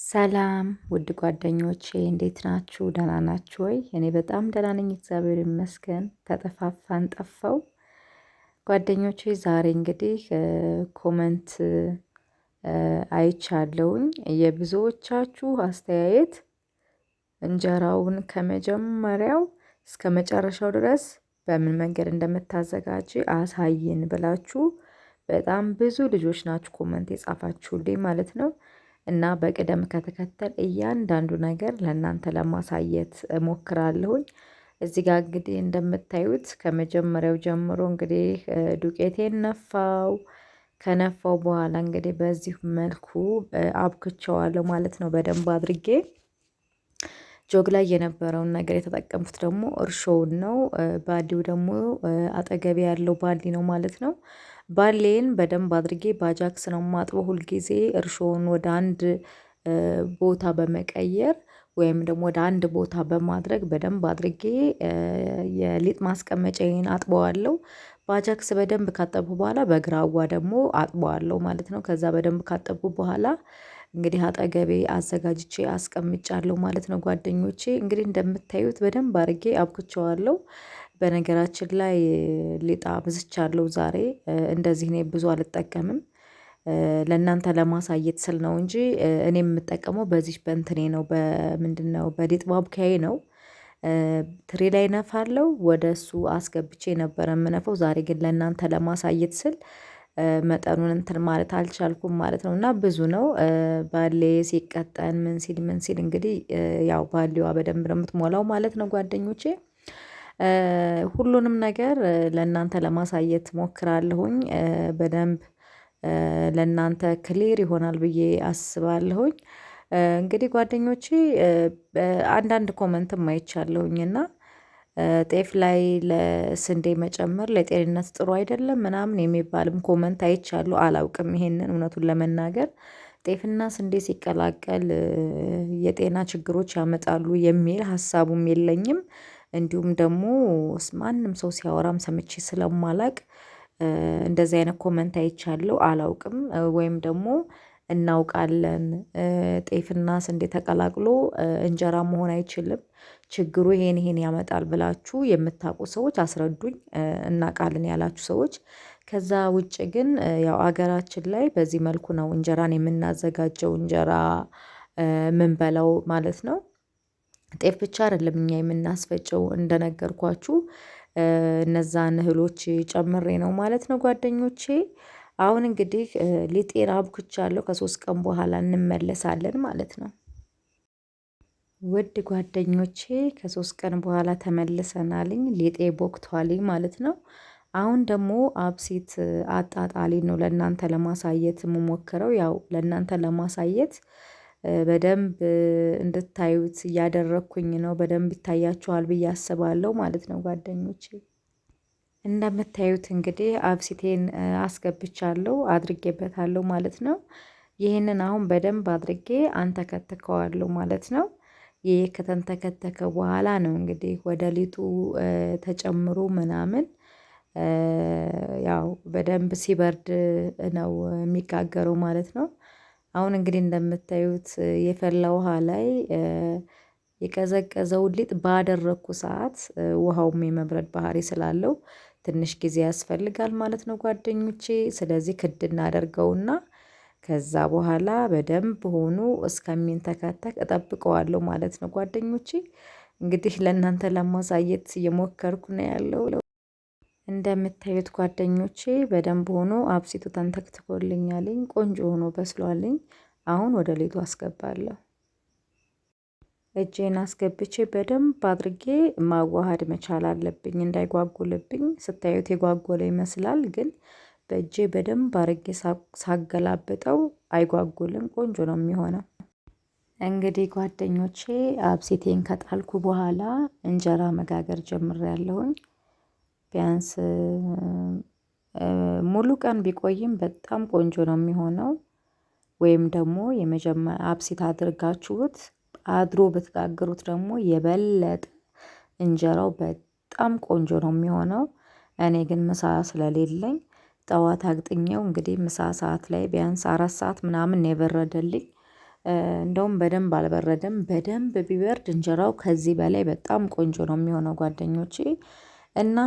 ሰላም ውድ ጓደኞቼ እንዴት ናችሁ? ደህና ናችሁ ወይ? እኔ በጣም ደህና ነኝ፣ እግዚአብሔር ይመስገን። ተጠፋፋን ጠፋው። ጓደኞቼ ዛሬ እንግዲህ ኮመንት አይቻለሁኝ። የብዙዎቻችሁ አስተያየት እንጀራውን ከመጀመሪያው እስከ መጨረሻው ድረስ በምን መንገድ እንደምታዘጋጂ አሳይን ብላችሁ በጣም ብዙ ልጆች ናችሁ ኮመንት የጻፋችሁልኝ ማለት ነው። እና በቅደም ከተከተል እያንዳንዱ ነገር ለእናንተ ለማሳየት እሞክራለሁኝ። እዚህ ጋር እንግዲህ እንደምታዩት ከመጀመሪያው ጀምሮ እንግዲህ ዱቄቴን ነፋው። ከነፋው በኋላ እንግዲህ በዚህ መልኩ አብክቸዋለሁ ማለት ነው በደንብ አድርጌ። ጆግ ላይ የነበረውን ነገር የተጠቀምኩት ደግሞ እርሾውን ነው። ባሊው ደግሞ አጠገቤ ያለው ባሊ ነው ማለት ነው። ባሌን በደንብ አድርጌ በአጃክስ ነው የማጥበው ሁልጊዜ እርሾውን ወደ አንድ ቦታ በመቀየር ወይም ደግሞ ወደ አንድ ቦታ በማድረግ በደንብ አድርጌ የሊጥ ማስቀመጫዬን አጥበዋለሁ። በአጃክስ በደንብ ካጠብኩ በኋላ በግራዋ ደግሞ አጥበዋለሁ ማለት ነው። ከዛ በደንብ ካጠብኩ በኋላ እንግዲህ አጠገቤ አዘጋጅቼ አስቀምጫለሁ ማለት ነው። ጓደኞቼ እንግዲህ እንደምታዩት በደንብ አድርጌ አብኩቼዋለሁ። በነገራችን ላይ ሊጥ አብዝቻለሁ ዛሬ። እንደዚህ እኔ ብዙ አልጠቀምም። ለእናንተ ለማሳየት ስል ነው እንጂ እኔ የምጠቀመው በዚህ በእንትኔ ነው፣ በምንድነው በሊጥ ማቡኪያዬ ነው። ትሪ ላይ ነፋለሁ፣ ወደ እሱ አስገብቼ ነበረ የምነፈው። ዛሬ ግን ለእናንተ ለማሳየት ስል መጠኑን እንትን ማለት አልቻልኩም ማለት ነው። እና ብዙ ነው ባሌ ሲቀጠን ምን ሲል እንግዲህ ያው ባሌዋ በደንብ ነው የምትሞላው ማለት ነው ጓደኞቼ። ሁሉንም ነገር ለእናንተ ለማሳየት ሞክራለሁኝ። በደንብ ለእናንተ ክሊር ይሆናል ብዬ አስባለሁኝ። እንግዲህ ጓደኞቼ አንዳንድ ኮመንትም አይቻለሁኝ እና ጤፍ ላይ ለስንዴ መጨመር ለጤንነት ጥሩ አይደለም ምናምን የሚባልም ኮመንት አይቻለሁ። አላውቅም ይሄንን እውነቱን ለመናገር ጤፍና ስንዴ ሲቀላቀል የጤና ችግሮች ያመጣሉ የሚል ሀሳቡም የለኝም። እንዲሁም ደግሞ ማንም ሰው ሲያወራም ሰምቼ ስለማላቅ እንደዚህ አይነት ኮመንት አይቻለሁ። አላውቅም ወይም ደግሞ እናውቃለን ጤፍና ስንዴ ተቀላቅሎ እንጀራ መሆን አይችልም፣ ችግሩ ይሄን ያመጣል ብላችሁ የምታውቁ ሰዎች አስረዱኝ። እናውቃለን ያላችሁ ሰዎች። ከዛ ውጭ ግን ያው ሀገራችን ላይ በዚህ መልኩ ነው እንጀራን የምናዘጋጀው፣ እንጀራ ምንበላው ማለት ነው። ጤፍ ብቻ አይደለም እኛ የምናስፈጨው እንደነገርኳችሁ እነዛን እህሎች ጨምሬ ነው ማለት ነው ጓደኞቼ። አሁን እንግዲህ ሊጤን አብኩቻለሁ። ከ3 ቀን በኋላ እንመለሳለን ማለት ነው። ውድ ጓደኞቼ ከ3 ቀን በኋላ ተመልሰናልኝ። ሊጤ ቦክቷልኝ ማለት ነው። አሁን ደግሞ አብሲት አጣጣሊ ነው ለእናንተ ለማሳየት የምሞክረው። ያው ለእናንተ ለማሳየት በደንብ እንድታዩት እያደረኩኝ ነው። በደንብ ይታያችኋል ብዬ አስባለሁ ማለት ነው ጓደኞቼ። እንደምታዩት እንግዲህ አብሲቴን አስገብቻለሁ፣ አድርጌበታለሁ ማለት ነው። ይህንን አሁን በደንብ አድርጌ አንተከትከዋለሁ ማለት ነው። ይህ ከተንተከተከ በኋላ ነው እንግዲህ ወደ ሊጡ ተጨምሮ ምናምን ያው በደንብ ሲበርድ ነው የሚጋገረው ማለት ነው። አሁን እንግዲህ እንደምታዩት የፈላ ውሃ ላይ የቀዘቀዘውን ሊጥ ባደረኩ ሰዓት ውሃውም የመብረድ ባህሪ ስላለው ትንሽ ጊዜ ያስፈልጋል ማለት ነው ጓደኞቼ። ስለዚህ ክድ እናደርገውና ከዛ በኋላ በደንብ ሆኖ እስከሚንተከተክ እጠብቀዋለሁ ማለት ነው ጓደኞቼ። እንግዲህ ለእናንተ ለማሳየት እየሞከርኩ ነው ያለው። እንደምታዩት ጓደኞቼ በደንብ ሆኖ አብሲቱ ተንተክትኮልኛልኝ፣ ቆንጆ ሆኖ በስሏልኝ። አሁን ወደ ሊጡ አስገባለሁ። እጄን አስገብቼ በደንብ አድርጌ ማዋሃድ መቻል አለብኝ እንዳይጓጉልብኝ። ስታዩት የጓጎለ ይመስላል፣ ግን በእጄ በደንብ አድርጌ ሳገላብጠው አይጓጉልም፣ ቆንጆ ነው የሚሆነው። እንግዲህ ጓደኞቼ አብሲቴን ከጣልኩ በኋላ እንጀራ መጋገር ጀምሬያለሁኝ። ቢያንስ ሙሉ ቀን ቢቆይም በጣም ቆንጆ ነው የሚሆነው። ወይም ደግሞ የመጀመሪያ አብሲት አድርጋችሁት አድሮ ብትጋግሩት ደግሞ የበለጠ እንጀራው በጣም ቆንጆ ነው የሚሆነው። እኔ ግን ምሳ ስለሌለኝ ጠዋት አግጥኜው እንግዲህ ምሳ ሰዓት ላይ ቢያንስ 4 ሰዓት ምናምን ነው የበረደልኝ። እንደውም በደንብ አልበረደም። በደንብ ቢበርድ እንጀራው ከዚህ በላይ በጣም ቆንጆ ነው የሚሆነው ጓደኞቼ። እና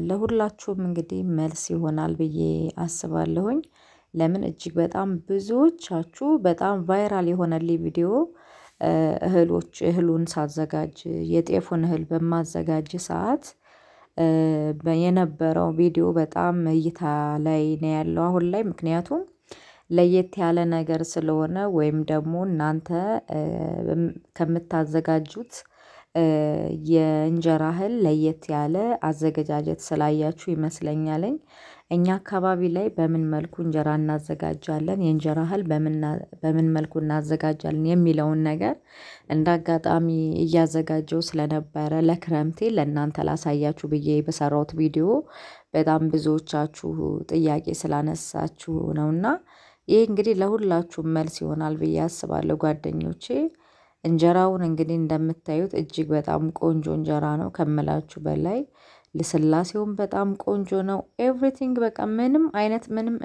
ለሁላችሁም እንግዲህ መልስ ይሆናል ብዬ አስባለሁኝ። ለምን እጅግ በጣም ብዙዎቻችሁ በጣም ቫይራል የሆነልኝ ቪዲዮ እህሉን ሳዘጋጅ የጤፉን እህል በማዘጋጅ ሰዓት የነበረው ቪዲዮ በጣም እይታ ላይ ነው ያለው አሁን ላይ። ምክንያቱም ለየት ያለ ነገር ስለሆነ ወይም ደግሞ እናንተ ከምታዘጋጁት የእንጀራ እህል ለየት ያለ አዘገጃጀት ስላያችሁ ይመስለኛልኝ። እኛ አካባቢ ላይ በምን መልኩ እንጀራ እናዘጋጃለን፣ የእንጀራ እህል በምን መልኩ እናዘጋጃለን የሚለውን ነገር እንደ አጋጣሚ እያዘጋጀው ስለነበረ ለክረምቴ ለእናንተ ላሳያችሁ ብዬ በሰራሁት ቪዲዮ በጣም ብዙዎቻችሁ ጥያቄ ስላነሳችሁ ነውና ይሄ እንግዲህ ለሁላችሁም መልስ ይሆናል ብዬ አስባለሁ ጓደኞቼ። እንጀራውን እንግዲህ እንደምታዩት እጅግ በጣም ቆንጆ እንጀራ ነው ከምላችሁ በላይ። ልስላሴውም በጣም ቆንጆ ነው። ኤቭሪቲንግ በቃ ምንም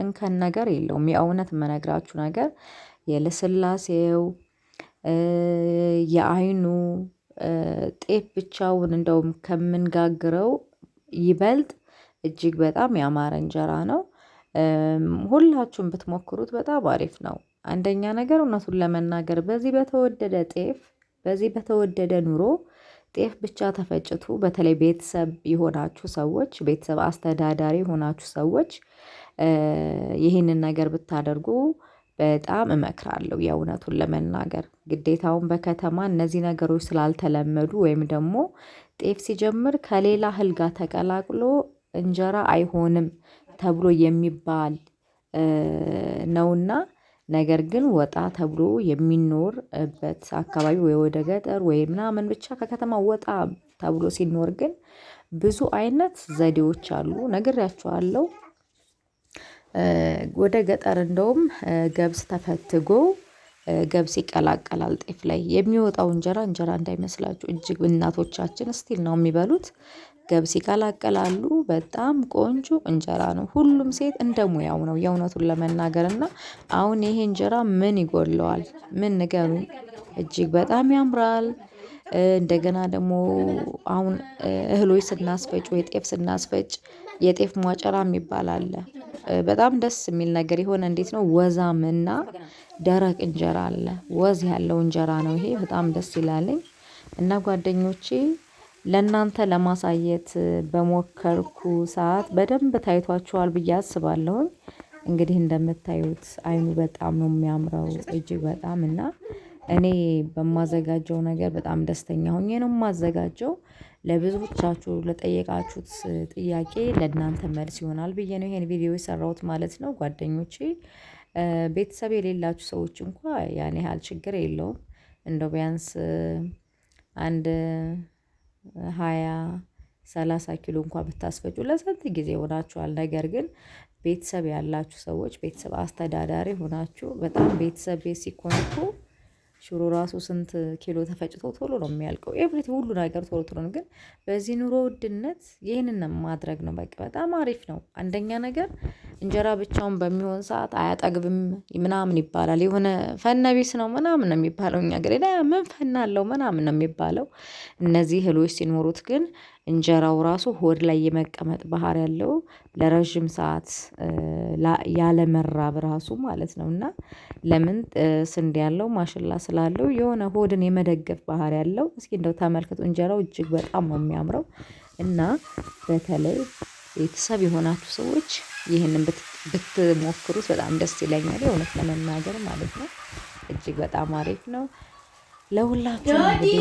እንከን ነገር የለውም። የእውነት የምነግራችሁ ነገር የልስላሴው የአይኑ ጤፍ ብቻውን እንደውም ከምንጋግረው ይበልጥ እጅግ በጣም ያማረ እንጀራ ነው። ሁላችሁም ብትሞክሩት በጣም አሪፍ ነው። አንደኛ ነገር እውነቱን ለመናገር በዚህ በተወደደ ጤፍ በዚህ በተወደደ ኑሮ ጤፍ ብቻ ተፈጭቶ በተለይ ቤተሰብ የሆናችሁ ሰዎች ቤተሰብ አስተዳዳሪ የሆናችሁ ሰዎች ይህንን ነገር ብታደርጉ በጣም እመክራለሁ። የእውነቱን ለመናገር ግዴታውን በከተማ እነዚህ ነገሮች ስላልተለመዱ ወይም ደግሞ ጤፍ ሲጀምር ከሌላ እህል ጋር ተቀላቅሎ እንጀራ አይሆንም ተብሎ የሚባል ነውና ነገር ግን ወጣ ተብሎ የሚኖርበት አካባቢ ወይ ወደ ገጠር ወይ ምናምን ብቻ ከከተማ ወጣ ተብሎ ሲኖር ግን ብዙ አይነት ዘዴዎች አሉ ነግሬያችኋለሁ። ወደ ገጠር እንደውም ገብስ ተፈትጎ ገብስ ይቀላቀላል ጤፍ ላይ የሚወጣው እንጀራ እንዳይመስላችሁ እጅግ እናቶቻችን ስቲል ነው የሚበሉት። ገብስ ይቀላቅላሉ በጣም ቆንጆ እንጀራ ነው። ሁሉም ሴት እንደ ሙያው ነው የእውነቱን ለመናገር እና አሁን ይሄ እንጀራ ምን ይጎድለዋል? ምን ንገሩኝ? እጅግ በጣም ያምራል። እንደገና ደግሞ አሁን እህሎች ስናስፈጭ ወይ ጤፍ ስናስፈጭ የጤፍ ሟጨራ የሚባል አለ። በጣም ደስ የሚል ነገር የሆነ እንዴት ነው ወዛምና ደረቅ እንጀራ አለ። ወዝ ያለው እንጀራ ነው ይሄ በጣም ደስ ይላልኝ። እና ጓደኞቼ ለእናንተ ለማሳየት በሞከርኩ ሰዓት በደንብ ታይቷችኋል ብዬ አስባለሁኝ። እንግዲህ እንደምታዩት አይኑ በጣም ነው የሚያምረው እጅግ በጣም እና እኔ በማዘጋጀው ነገር በጣም ደስተኛ ሆኜ ነው የማዘጋጀው። ለብዙዎቻችሁ ለጠየቃችሁት ጥያቄ ለእናንተ መልስ ይሆናል ብዬ ነው ይሄን ቪዲዮ የሰራሁት ማለት ነው ጓደኞቼ። ቤተሰብ የሌላችሁ ሰዎች እንኳን ያን ያህል ችግር የለውም። እንደው ቢያንስ አንድ 20-30 ኪሎ እንኳን ብታስፈጩ ለስንት ጊዜ ይሆናችኋል። ነገር ግን ቤተሰብ ያላችሁ ሰዎች ቤተሰብ አስተዳዳሪ ሆናችሁ በጣም ቤተሰብ ቤት ሲኮን እኮ ሽሮ ራሱ ስንት ኪሎ ተፈጭቶ ቶሎ ነው የሚያልቀው። ኤቭሪቲንግ ሁሉ ነገር ቶሎ ቶሎ ነው። ግን በዚህ ኑሮ ውድነት ይህንን ማድረግ ነው በቃ በጣም አሪፍ ነው። አንደኛ ነገር እንጀራ ብቻውን በሚሆን ሰዓት አያጠግብም ምናምን ይባላል። የሆነ ፈነቢስ ነው ምናምን ነው የሚባለው እኛ ሀገር ላይ ምን ፈና አለው ምናምን ነው የሚባለው። እነዚህ እህሎች ሲኖሩት ግን እንጀራው ራሱ ሆድ ላይ የመቀመጥ ባህሪ ያለው ለረጅም ሰዓት ያለመራብ ራሱ ማለት ነው። እና ለምን ስንዴ ያለው ማሽላ ስላለው የሆነ ሆድን የመደገፍ ባህሪ ያለው። እስኪ እንደው ተመልከቱ እንጀራው እጅግ በጣም ነው የሚያምረው። እና በተለይ ቤተሰብ የሆናችሁ ሰዎች ይህንን ብትሞክሩት በጣም ደስ ይለኛል የእውነት ለመናገር ማለት ነው። እጅግ በጣም አሪፍ ነው። ለሁላችሁም እንግዲህ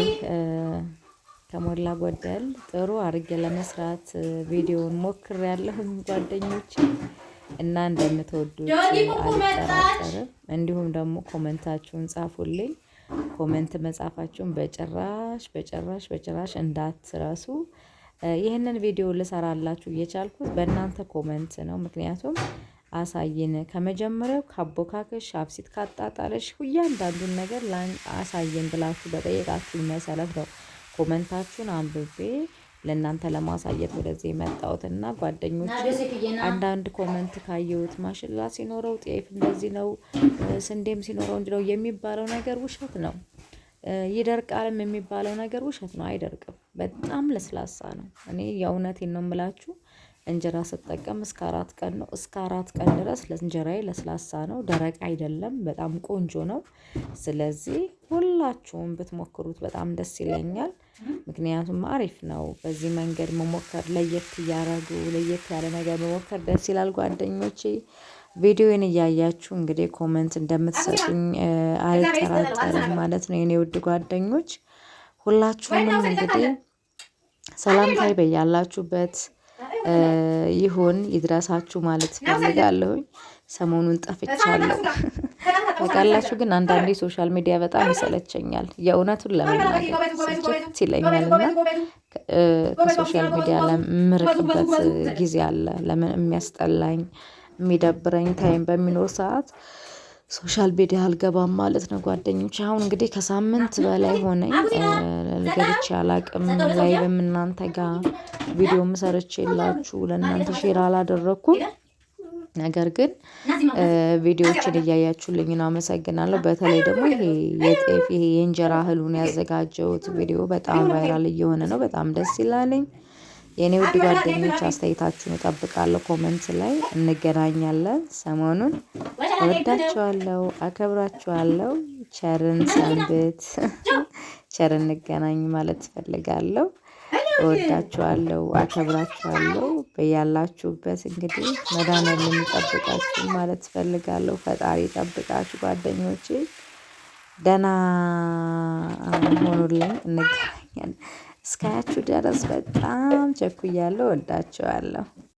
ከሞላ ጎደል ጥሩ አድርጌ ለመስራት ቪዲዮውን ሞክሬያለሁኝ ጓደኞቼ እና እንደምትወዱት አልጠራጠርም። እንዲሁም ደግሞ ኮመንታችሁን ጻፉልኝ። ኮመንት መጻፋችሁን በጭራሽ እንዳትረሱ። ይህንን ቪዲዮ ልሰራላችሁ እየቻልኩት በእናንተ ኮመንት ነው። ምክንያቱም አሳይን ከመጀመሪያው ካቦካከሽ አብሲት ካጣጣለሽ እያንዳንዱን ነገር አሳየን ብላችሁ በጠየቃችሁኝ መሰረት ነው ኮመንታችሁን አንብቤ ለእናንተ ለማሳየት ወደዚህ የመጣሁት እና ጓደኞቼ አንዳንድ ኮመንት ካየሁት ማሽላ ሲኖረው ጤፍ እንደዚህ ነው፣ ስንዴም ሲኖረው እንዲህ ነው የሚባለው ነገር ውሸት ነው። ይደርቃልም የሚባለው ነገር ውሸት ነው። አይደርቅም። በጣም ለስላሳ ነው። እኔ የእውነቴን ነው የምላችሁ። እንጀራ ስጠቀም እስከ 4 ቀን ነው። እስከ 4 ቀን ድረስ ለእንጀራዬ ለስላሳ ነው። ደረቅ አይደለም። በጣም ቆንጆ ነው። ስለዚህ ሁላችሁም ብትሞክሩት በጣም ደስ ይለኛል። ምክንያቱም አሪፍ ነው። በዚህ መንገድ መሞከር ለየት እያደረጉ ለየት ያለ ነገር መሞከር ደስ ይላል። ጓደኞቼ ቪዲዮን እያያችሁ እንግዲህ ኮመንት እንደምትሰጡኝ አልጠራጠርም ማለት ነው። የኔ ውድ ጓደኞች ሁላችሁንም እንግዲህ ሰላምታዬ በያላችሁበት ይሁን ይድረሳችሁ ማለት ፈልጋለሁኝ። ሰሞኑን ጠፍቻለሁ ታውቃላችሁ። ግን አንዳንዴ ሶሻል ሚዲያ በጣም ይሰለቸኛል። የእውነቱን ለመናገር ስልችት ይለኛልና ከሶሻል ሚዲያ ለምርቅበት ጊዜ አለ። ለምን የሚያስጠላኝ የሚደብረኝ ታይም በሚኖር ሰዓት ሶሻል ሚዲያ አልገባም ማለት ነው። ጓደኞች አሁን እንግዲህ ከሳምንት በላይ ሆነኝ ገብቼ አላቅም። ላይቭም እናንተ ጋር ቪዲዮም ሰርቼላችሁ ለእናንተ ሼር አላደረኩም። ነገር ግን ቪዲዮዎችን እያያችሁልኝ ነው፣ አመሰግናለሁ። በተለይ ደግሞ ይሄ የጤፍ ይሄ የእንጀራ እህሉን ያዘጋጀሁት ቪዲዮ በጣም ቫይራል እየሆነ ነው። በጣም ደስ ይላለኝ። የኔ ውድ ጓደኞች አስተያየታችሁን እጠብቃለሁ። ኮመንት ላይ እንገናኛለን። ሰሞኑን እወዳችኋለሁ፣ አከብራችኋለሁ። ቸርን ሰንብት፣ ቸር እንገናኝ ማለት እፈልጋለሁ። እወዳችኋለሁ፣ አከብራችኋለሁ። በያላችሁበት እንግዲህ መድኃኒዓለም የሚጠብቃችሁ ማለት እፈልጋለሁ። ፈጣሪ ይጠብቃችሁ ጓደኞቼ። ደህና ሆኑልኝ። እንገናኛለን። እስካያችሁ ድረስ በጣም ቸኩያለሁ። እወዳችኋለሁ።